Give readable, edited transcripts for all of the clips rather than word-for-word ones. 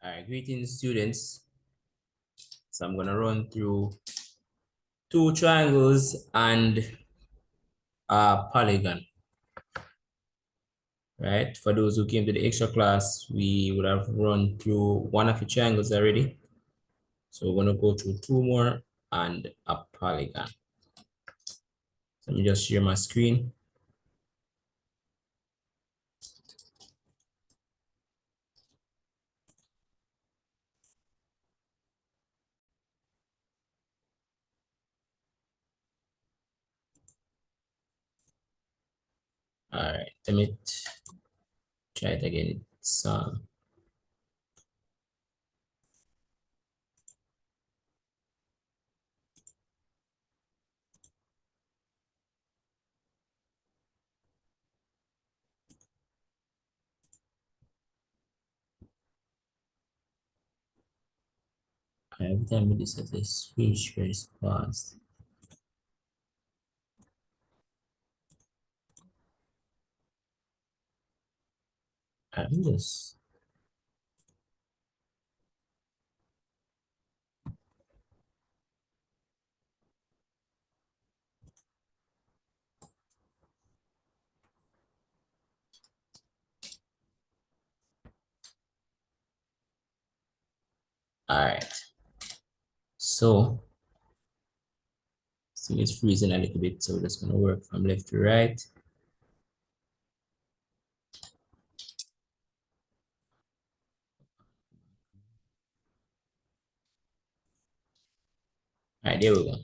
All right, greetings, students. So I'm gonna run through two triangles and a polygon. Right? For those who came to the extra class, we would have run through one of the triangles already. So we're gonna go through two more and a polygon. Let me just share my screen. All right, let me try it again. It's every time this is a switch very fast. I'm just all right. So see it's freezing a little bit, so that's gonna work from left to right. All right, there we go.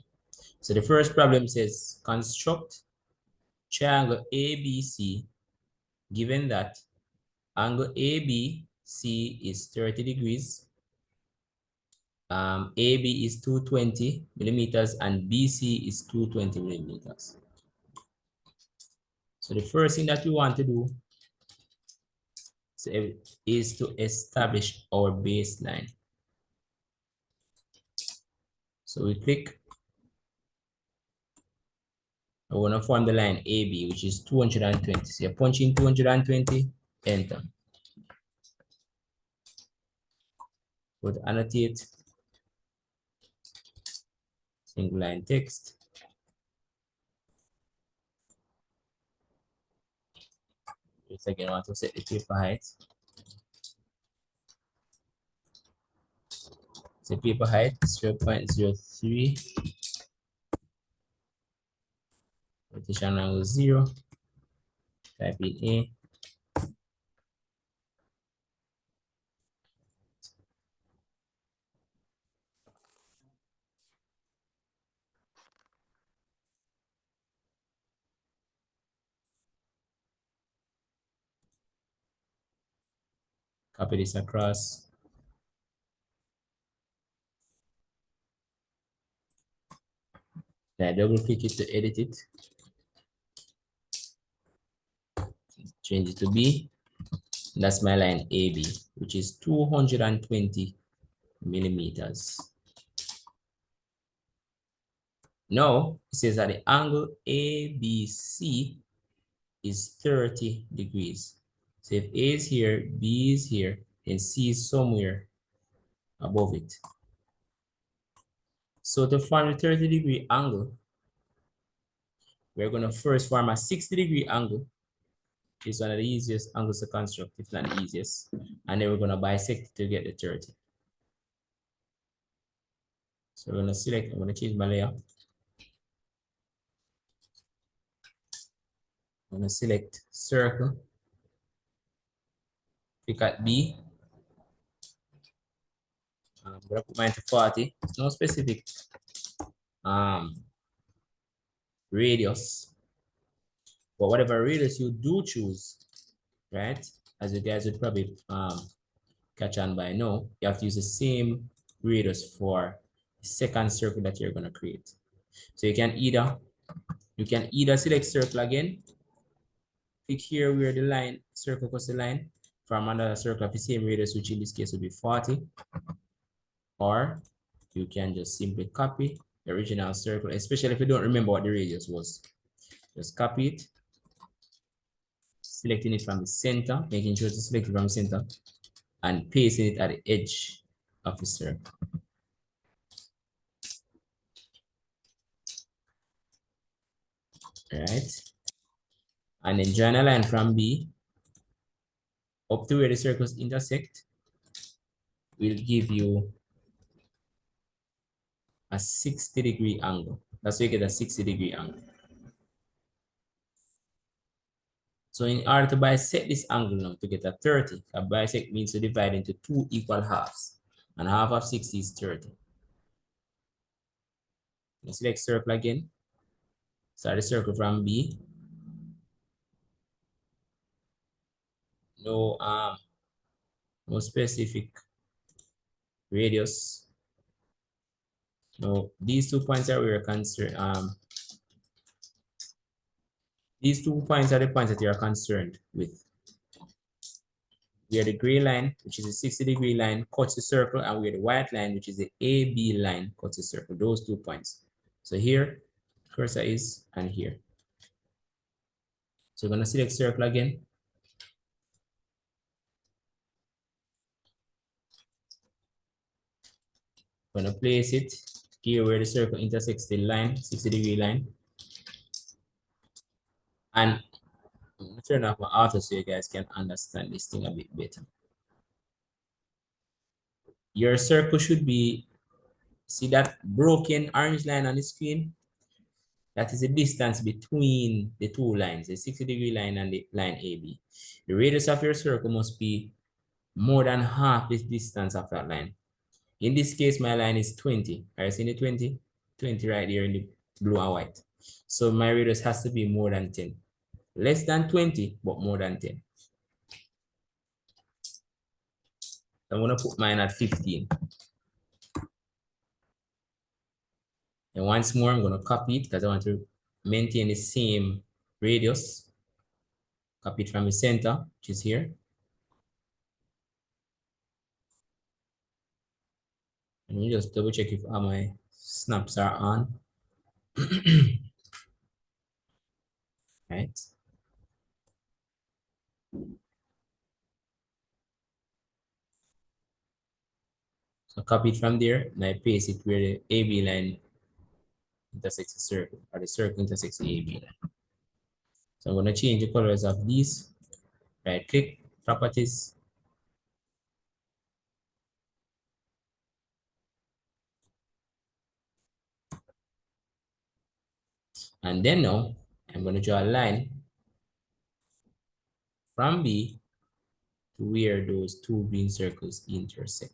So the first problem says construct triangle ABC given that angle ABC is 30 degrees, AB is 220 millimeters, and BC is 220 millimeters. So the first thing that we want to do is to establish our baseline. So we click, I want to form the line AB, which is 220. So you punch in 220, enter. Go to annotate, single line text. Just again, I want to set the paper height. So paper height 0.03. Rotation angle 0. Type in A. Copy this across. Then I double click it to edit it. Change it to B. That's my line AB, which is 220 millimeters. Now, it says that the angle ABC is 30 degrees. So if A is here, B is here, and C is somewhere above it. So to form a 30-degree angle, we're going to first form a 60-degree angle. It's one of the easiest angles to construct, if not the easiest. And then we're going to bisect to get the 30. So we're going to select, I'm going to change my layer. I'm going to select circle. Pick at B. I'm going to put mine to 40. No specific radius. But whatever radius you do choose, right? As you guys would probably catch on by now, you have to use the same radius for the second circle that you're going to create. So you can either select circle again, click here where the line circle crosses the line from another circle of the same radius, which in this case would be 40, or you can just simply copy the original circle, especially if you don't remember what the radius was. Just copy it, selecting it from the center, making sure to select it from the center, and pasting it at the edge of the circle. All right. And then join a line from B up to where the circles intersect. Will give you a 60-degree angle. That's why you get a 60-degree angle. So in order to bisect this angle now to get a 30, a bisect means to divide into two equal halves. And half of 60 is 30. Let's select circle again. Start the circle from B. No no specific radius. No, these 2 points are where concerned. These 2 points are the points that you are concerned with. Where the gray line, which is a 60-degree line, cuts the circle, and where the white line, which is the AB line, cuts the circle. Those 2 points. So here, cursor is, and here. So we're going to select circle again. I'm going to place it here where the circle intersects the line, 60-degree line. And I'm going to turn off my auto so you guys can understand this thing a bit better. Your circle should be, see that broken orange line on the screen? That is the distance between the two lines, the 60-degree line and the line AB. The radius of your circle must be more than half this distance of that line. In this case, my line is 20. Are you seeing the 20? 20 right here in the blue and white. So my radius has to be more than 10. Less than 20, but more than 10. I'm going to put mine at 15. And once more, I'm going to copy it because I want to maintain the same radius. Copy it from the center, which is here. Let me just double check if all my snaps are on. Right. So copy it from there and I paste it where the AB line intersects the circle, or the circle intersects the AB line. So I'm going to change the colors of these. Right click, properties. And then now I'm going to draw a line from B to where those two green circles intersect.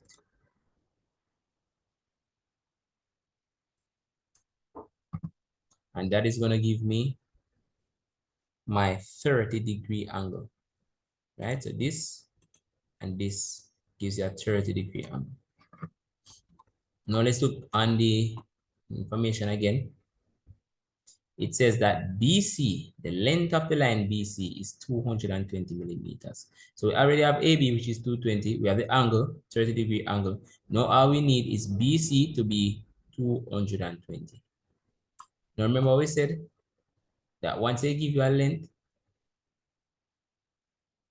And that is going to give me my 30-degree angle. Right? So this and this gives you a 30-degree angle. Now let's look on the information again. It says that BC, the length of the line BC is 220 millimeters. So we already have AB, which is 220. We have the angle, 30-degree angle. Now all we need is BC to be 220. Now remember we said that once they give you a length,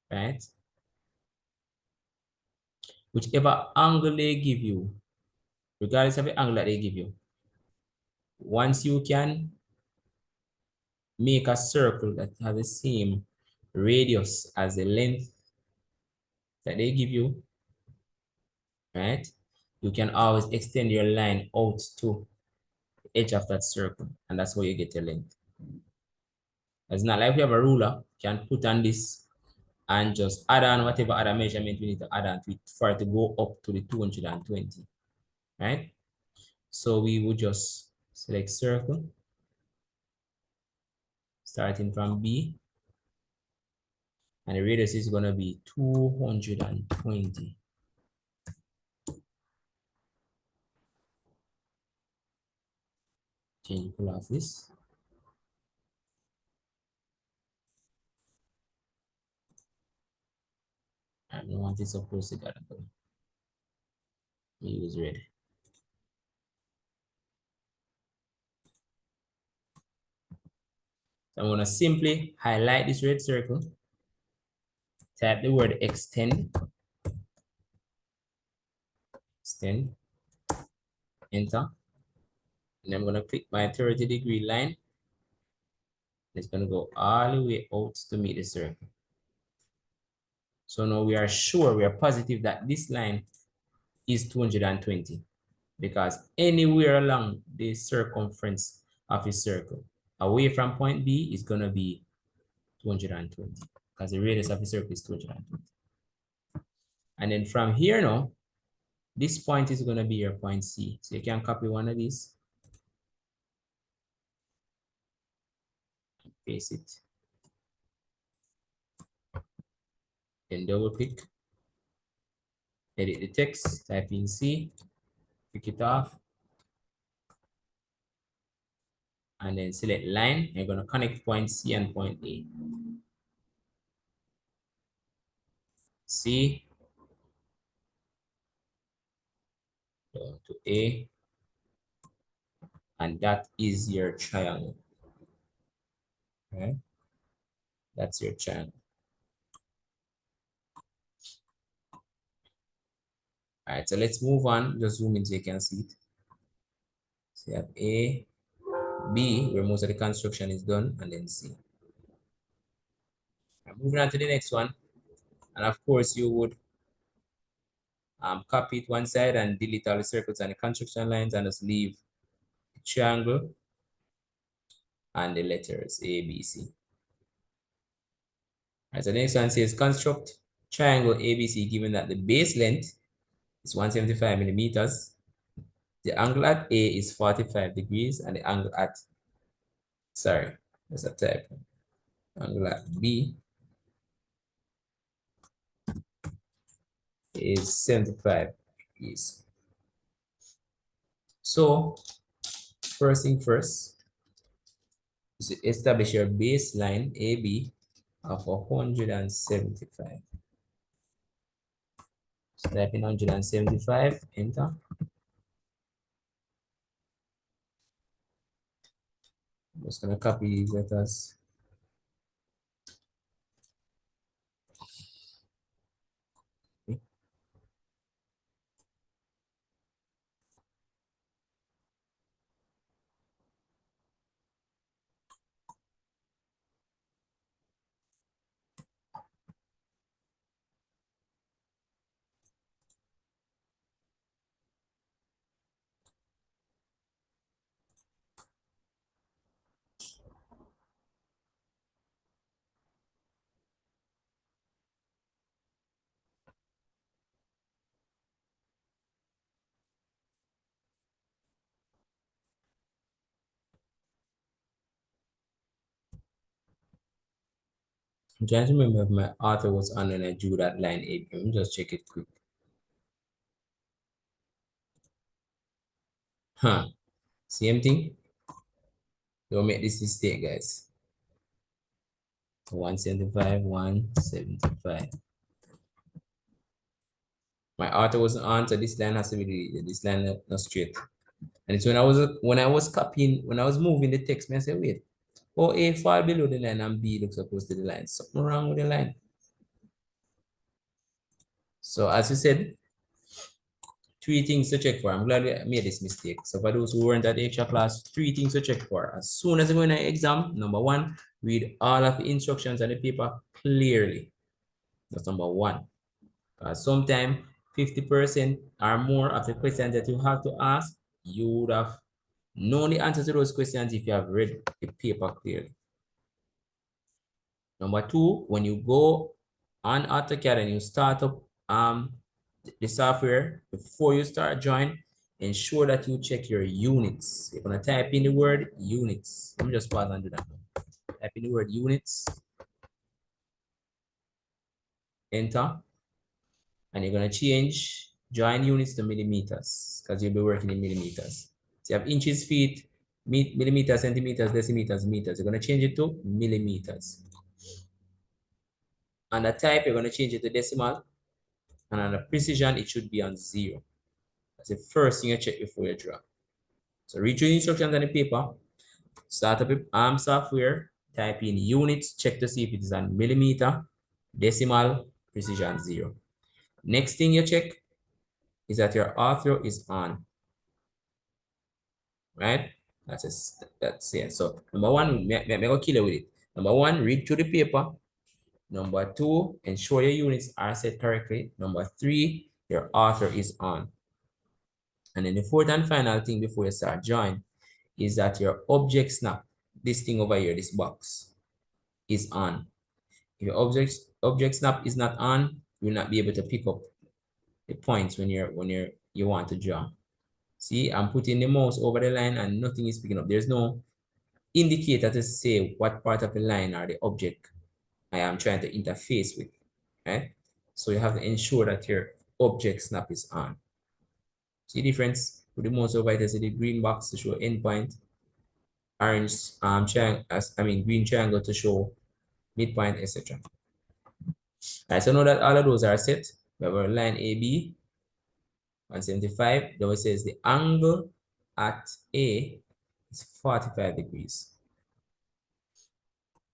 right? Whichever angle they give you, regardless of the angle that they give you, once you can make a circle that has the same radius as the length that they give you, right? You can always extend your line out to the edge of that circle, and that's how you get your length. It's not like we have a ruler, you can put on this and just add on whatever other measurement we need to add on to it for it to go up to the 220, right? So we would just select circle, starting from B, and the radius is going to be 220. Change the color of this. I don't want it supposed to get color. We use red. So I'm going to simply highlight this red circle, type the word extend, extend, enter. And I'm going to click my 30-degree line. It's going to go all the way out to meet the circle. So now we are sure, we are positive that this line is 220 because anywhere along the circumference of a circle away from point B is going to be 220 because the radius of the circle is 220. And then from here now, this point is going to be your point C. So you can copy one of these, paste it, then double click, edit the text, type in C, click it off, and then select line. You're going to connect point C and point A. C down to A, and that is your triangle. Right? That's your triangle. All right, so let's move on. Just zoom in so you can see it. So you have A, B, where most of the construction is done, and then C. I'm moving on to the next one. And of course, you would copy it one side and delete all the circles and the construction lines and just leave the triangle and the letters A, B, C. All right, so the next one says construct triangle ABC given that the base length is 175 millimeters. The angle at A is 45 degrees and the angle at, sorry, that's a typo. Angle at B is 75 degrees. So first thing first, is establish your baseline AB of 175. So type in 175, enter. I'm just gonna copy these letters. Okay. I'm trying to remember if my author was on when I drew that line AB. Let me just check it quick. Huh. Same thing. Don't make this mistake, guys. 175, 175. My author wasn't on, so this line has to be deleted. This line not straight. And it's when I was copying, when I was moving the text, I said, wait, oh, A fall below the line and B looks opposed to the line. Something wrong with the line. So as you said, three things to check for. I'm glad I made this mistake. So for those who weren't at the extra class, three things to check for. As soon as you go in an exam, number one, read all of the instructions on the paper clearly. That's number one. Sometimes 50% or more of the questions that you have to ask, you would have known the answer to those questions if you have read the paper clearly. Number two, when you go on AutoCAD and you start up the software, before you start drawing, ensure that you check your units. You're gonna type in the word units. Let me just pause and do that. Type in the word units, enter, and you're gonna change drawing units to millimeters because you'll be working in millimeters. So you have inches, feet, millimeters, centimeters, decimeters, meters. You're gonna change it to millimeters. And the type, you're gonna change it to decimal, and on the precision, it should be on 0. That's the first thing you check before you draw. So read through the instructions on the paper, start up with ARM software, type in units, check to see if it is on millimeter, decimal, precision 0. Next thing you check is that your author is on, right? That's it. So number one, me go kill it with it. Number one, read through the paper. Number two, ensure your units are set correctly. Number three, your author is on. And then the fourth and final thing before you start drawing is that your object snap, this thing over here, this box, is on. If your object snap is not on, you will not be able to pick up the points when you want to draw. See, I'm putting the mouse over the line and nothing is picking up. There's no indicator to say what part of the line or the object I am trying to interface with, right? So you have to ensure that your object snap is on. See the difference? With the mouse over it, see the green box to show endpoint, orange triangle, green triangle to show midpoint, etc. All right, so now that all of those are set, we have our line AB 175. Then it says the angle at A is 45 degrees.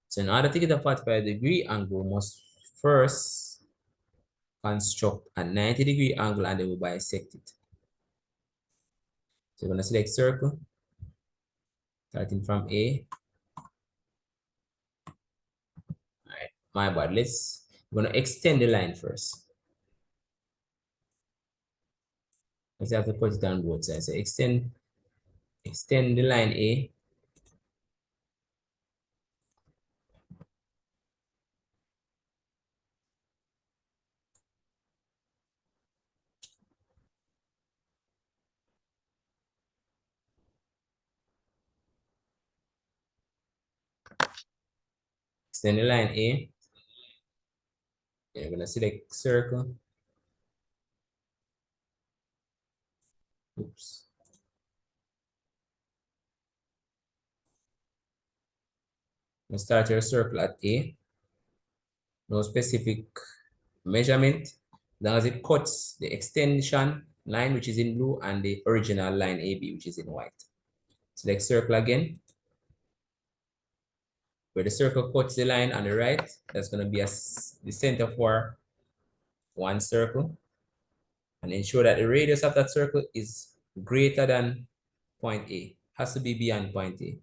So in order to get a 45-degree angle, we must first construct a 90-degree angle and then we bisect it. So we're going to select circle, starting from A. All right, my bad. We're going to extend the line first. Let's have to put it on both sides. So extend the line A. Extend the line A. Then we're going to select circle. Oops. We start your circle at A. No specific measurement, as long as it cuts the extension line, which is in blue, and the original line AB, which is in white. Select circle again. Where the circle cuts the line on the right, that's going to be the center for one circle. And ensure that the radius of that circle is greater than point A. Has to be beyond point A,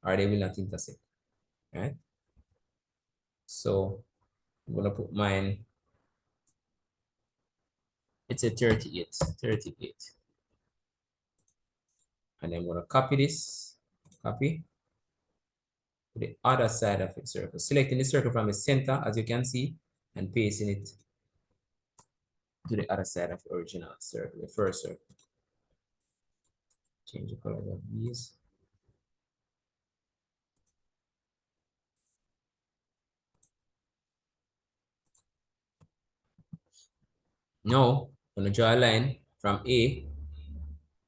or they will not intersect. Right? So I'm going to put mine, it's a 38. And I'm going to copy this, copy to the other side of the circle. Selecting the circle from the center, as you can see, and pasting it to the other side of the original circle, the first circle. Change the color of these. Now, I'm going to draw a line from A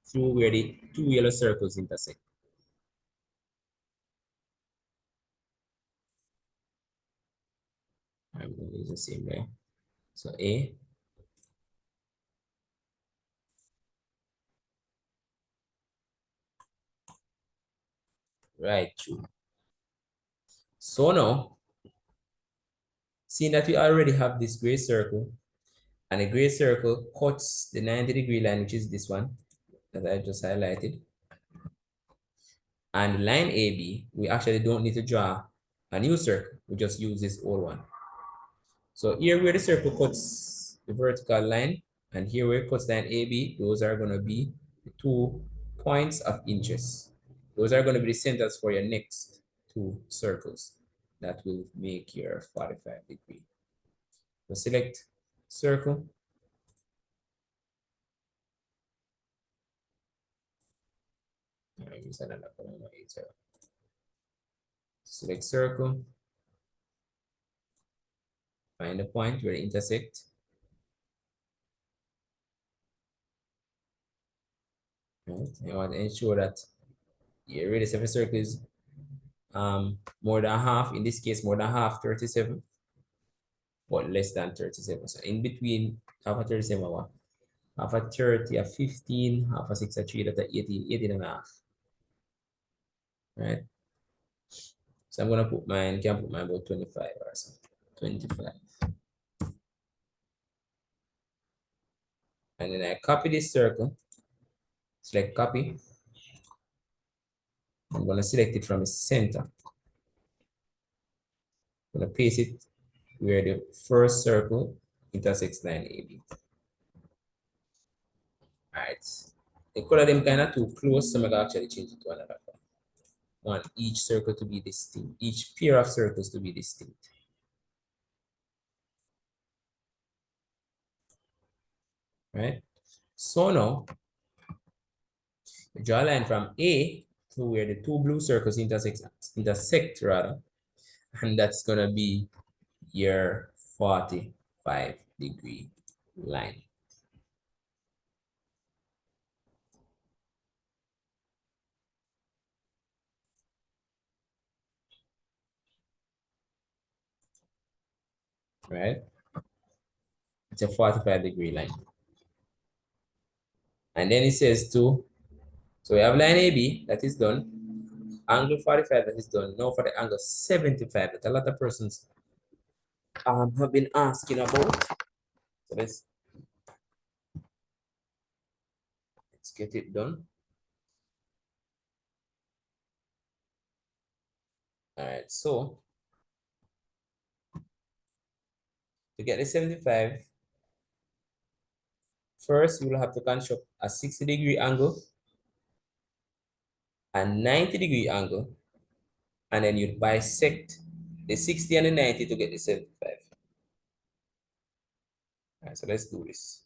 through where the two yellow circles intersect. I'm going to use the same way. So A, right through. So now, seeing that we already have this gray circle, and the gray circle cuts the 90-degree line, which is this one that I just highlighted. And line AB, we actually don't need to draw a new circle. We just use this old one. So here where the circle cuts the vertical line, and here where it cuts line AB, those are going to be the 2 points of interest. Those are going to be the centers for your next 2 circles that will make your 45-degree. So select circle. Use another color later. Select circle. Find the point where they intersect. Right. You want to ensure that your radius of a circle is more than half. In this case, more than half, 37, but less than 37. So in between half a 37, half a 30, a 15, half a 6, a 3, that's a 18 and a half. Right. So I'm gonna put mine, can put mine about 25 or something. 25. And then I copy this circle, select copy. I'm going to select it from the center. I'm going to paste it where the first circle intersects line AB. All right. The color them kind of too close, so I'm going to actually change it to another color. I want each circle to be distinct, each pair of circles to be distinct. Right? So now, draw a line from A to where the two blue circles intersect rather, and that's gonna be your 45-degree line. Right? It's a 45-degree line. And then it says to, so we have line AB that is done, angle 45 that is done. Now for the angle 75 that a lot of persons have been asking about. So let's get it done. All right, so to get the 75, first you will have to construct a 60-degree angle, a 90-degree angle, and then you bisect the 60 and the 90 to get the 75. All right, so let's do this.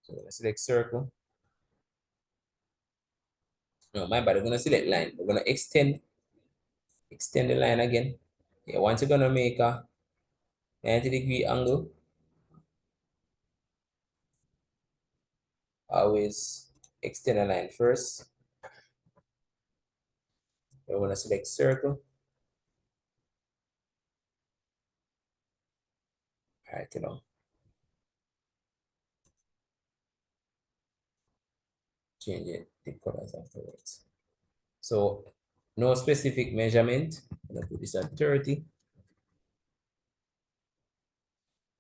So let's select circle. No, my bad, we're gonna select line. We're gonna extend the line again. Yeah, once you're gonna make a 90-degree angle, always extend a line first. We're gonna select circle. All right, change it, the colors afterwards. So no specific measurement. I'm gonna put this at 30.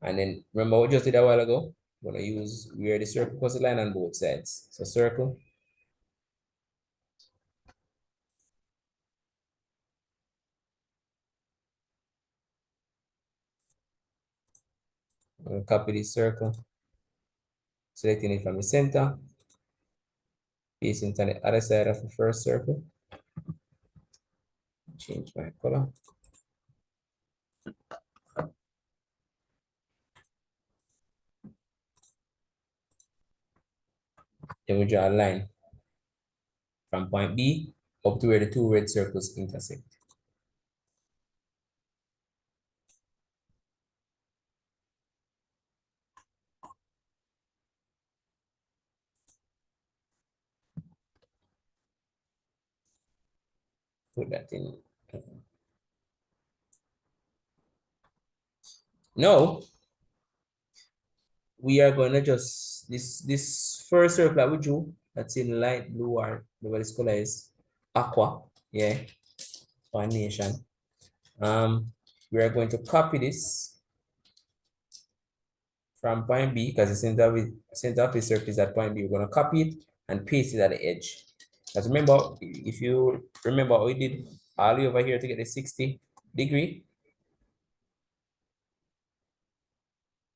And then remember what we just did a while ago? I'm gonna use where the circle crosses the line on both sides. So circle. I'm gonna copy this circle, selecting it from the center, paste it on the other side of the first circle. Change my color. Then we draw a line from point B up to where the two red circles intersect. Put that in. Now we are gonna just this first circle that we drew that's in light blue or whatever this color is aqua. Yeah, foundation. We are going to copy this from point B because the center of the circle is at point B. We're going to copy it and paste it at the edge. Because remember, if you remember what we did all the way over here to get the 60-degree.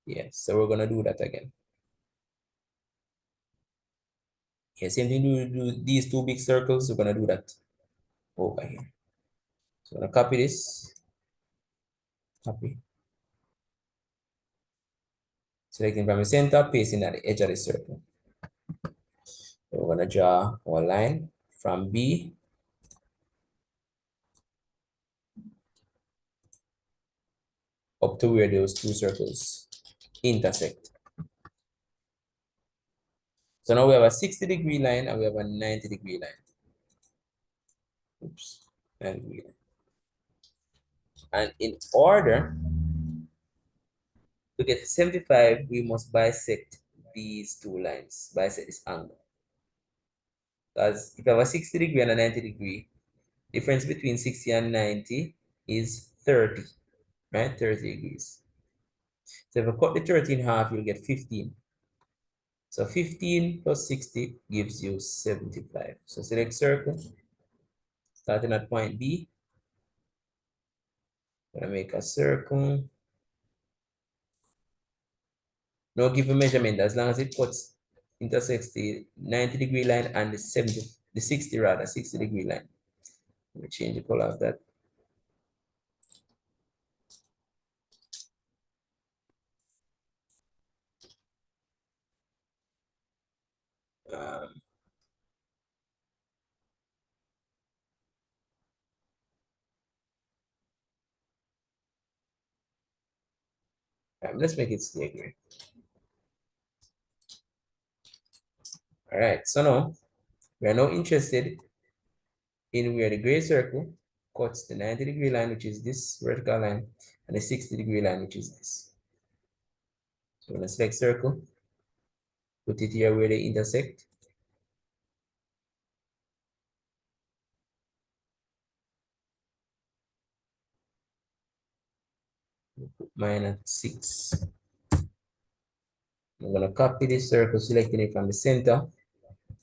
Yeah, so we're going to do that again. Yeah, same thing, do these two big circles. We're going to do that over here. So I'm going to copy this, copy. Selecting from the center, pasting at the edge of the circle. So we're going to draw one line from B up to where those two circles intersect. So now we have a 60-degree line and we have a 90-degree line. Oops, 90-degree line. And in order to get 75, we must bisect these two lines, bisect this angle. Because if you have a 60-degree and a 90-degree, difference between 60 and 90 is 30, right? 30 degrees. So if I cut the 30 in half, you'll get 15. So 15 plus 60 gives you 75. So select circle, starting at point B. I'm gonna make a circle. No given measurement as long as it intersects the 90-degree line and the 60 rather, 60-degree line. Let me change the color of that. Um, let's make it stay gray. All right, so now we are now interested in where the gray circle cuts the 90-degree line, which is this vertical line, and the 60-degree line, which is this. So I'm gonna select circle, put it here where they intersect. Put mine at 6. I'm gonna copy this circle, selecting it from the center.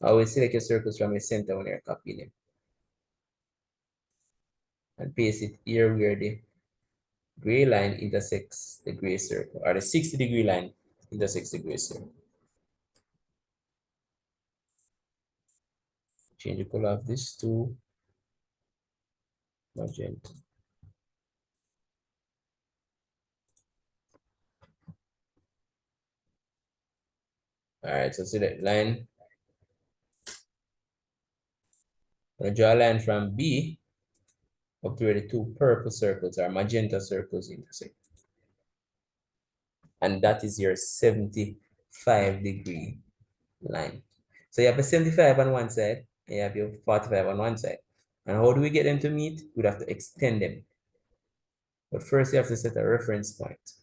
Always select your circles from the center when you're copying it. And paste it here where the gray line intersects the gray circle, or the 60-degree line intersects the gray circle. Change the color of this to magenta. All right, so select line. I'm gonna draw a line from B up to where the two purple circles or magenta circles intersect. And that is your 75-degree line. So you have a 75 on one side, and you have your 45 on one side. And how do we get them to meet? We'd have to extend them. But first you have to set a reference point.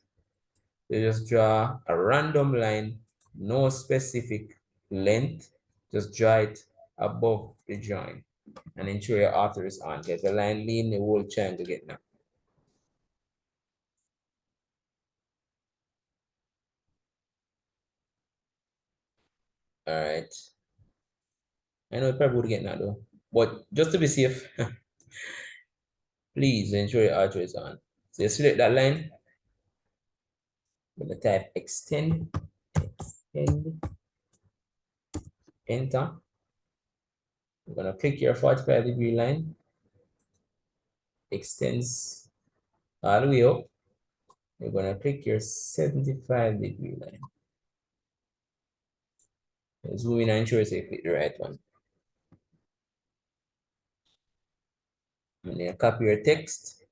You just draw a random line, no specific length, just draw it above the joint and ensure your author is on. Get the line lean, the whole triangle get now. All right. I know it probably would get now though, but just to be safe, please ensure your author is on. So you select that line, I'm gonna type extend, enter. I'm gonna click your 45-degree line, extends all the way up. You're gonna click your 75-degree line. Zoom in and ensure you click the right one. And then copy your text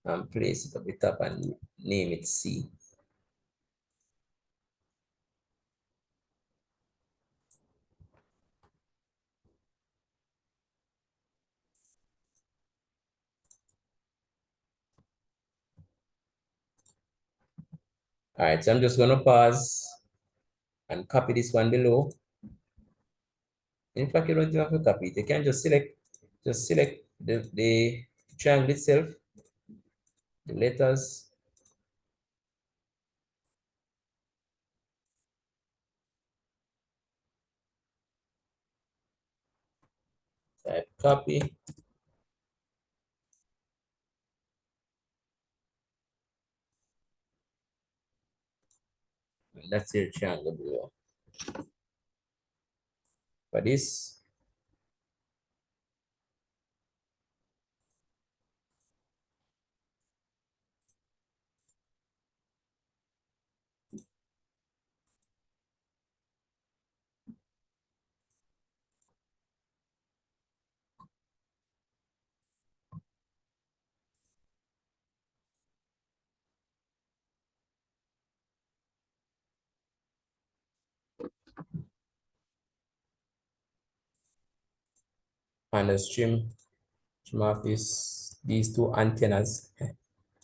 and place it at the top and name it C. All right, so I'm just gonna pause and copy this one below. In fact, you don't even have to copy it. You can just select the triangle itself, the letters, type copy. And that's your triangle below. For this, and the trim off these two antennas.